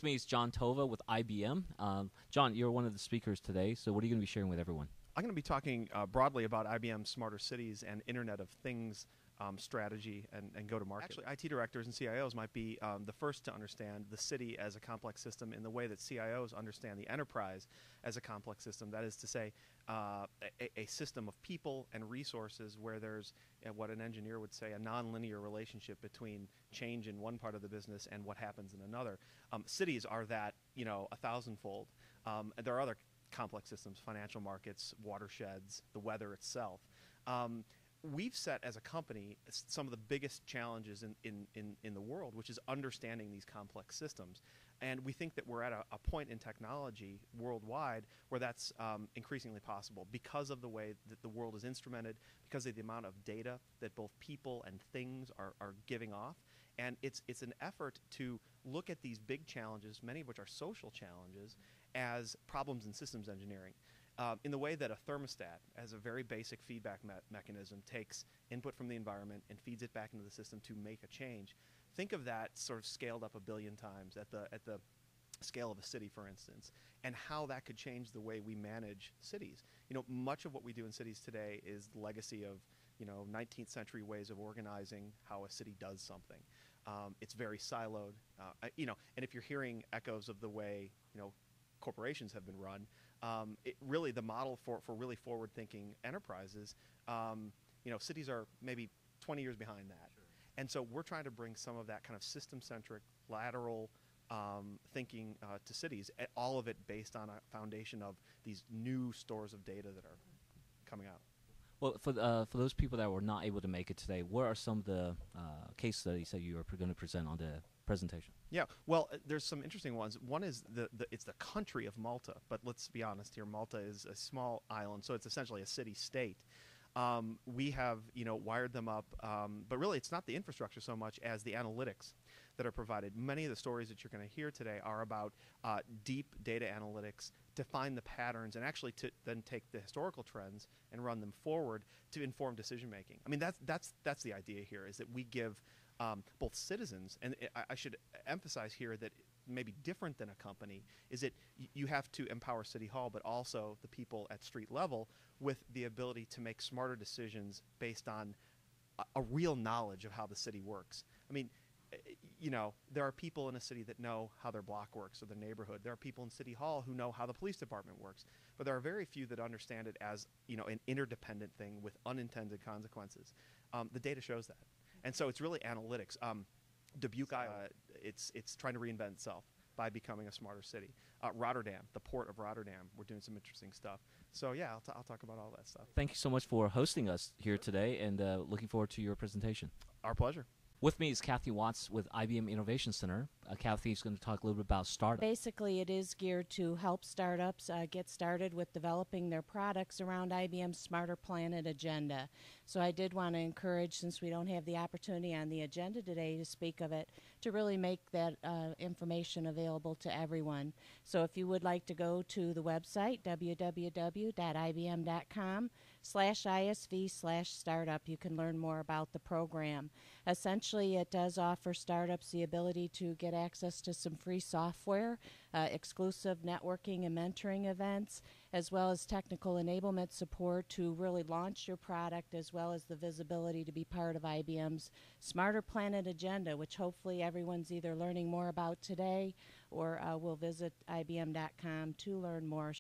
me is John Tova with IBM. John, you're one of the speakers today, so what are you going to be sharing with everyone? I'm going to be talking broadly about IBM's Smarter Cities and Internet of Things strategy and go-to-market. Actually, IT directors and CIOs might be the first to understand the city as a complex system in the way that CIOs understand the enterprise as a complex system. That is to say, a system of people and resources where there's what an engineer would say a nonlinear relationship between change in one part of the business and what happens in another. Cities are that, a thousandfold. There are other complex systems, financial markets, watersheds, the weather itself. We've set as a company some of the biggest challenges in the world, which is understanding these complex systems. And we think that we're at a point in technology worldwide where that's increasingly possible because of the way that the world is instrumented, because of the amount of data that both people and things are giving off. And it's an effort to look at these big challenges, many of which are social challenges, as problems in systems engineering. In the way that a thermostat, as a very basic feedback mechanism, takes input from the environment and feeds it back into the system to make a change. Think of that sort of scaled up a billion times at the scale of a city, for instance, and how that could change the way we manage cities. Much of what we do in cities today is the legacy of 19th century ways of organizing how a city does something. It's very siloed, and if you're hearing echoes of the way corporations have been run, really the model for really forward-thinking enterprises, cities are maybe 20 years behind that. Sure. And so we're trying to bring some of that kind of system-centric, lateral thinking to cities, all of it based on a foundation of these new stores of data that are coming out. Well, for those people that were not able to make it today, what are some of the case studies that you are going to present on the presentation? Yeah, well, there's some interesting ones. One is it's the country of Malta, but let's be honest here. Malta is a small island, so it's essentially a city-state. We have wired them up, but really it's not the infrastructure so much as the analytics that are provided. Many of the stories that you're going to hear today are about deep data analytics to find the patterns and actually to then take the historical trends and run them forward to inform decision making. I mean, that's the idea here, is that we give both citizens, and I should emphasize here that maybe different than a company, is that you have to empower City Hall, but also the people at street level with the ability to make smarter decisions based on a real knowledge of how the city works. I mean, there are people in a city that know how their block works or their neighborhood. There are people in City Hall who know how the police department works. But there are very few that understand it as an interdependent thing with unintended consequences. The data shows that. And so it's really analytics. Dubuque, it's trying to reinvent itself by becoming a smarter city. Rotterdam, the port of Rotterdam, we're doing some interesting stuff. So yeah, I'll talk about all that stuff. Thank you so much for hosting us here today, and looking forward to your presentation. Our pleasure. With me is Kathy Watts with IBM Innovation Center. Kathy is going to talk a little bit about startups. Basically, it is geared to help startups get started with developing their products around IBM's Smarter Planet agenda. So I did want to encourage, since we don't have the opportunity on the agenda today to speak of it, to really make that information available to everyone. So if you would like to go to the website, www.ibm.com/ISV/startup, you can learn more about the program. Essentially, it does offer startups the ability to get access to some free software, exclusive networking and mentoring events, as well as technical enablement support to really launch your product, as well as the visibility to be part of IBM's Smarter Planet agenda, which hopefully everyone's either learning more about today or will visit IBM.com to learn more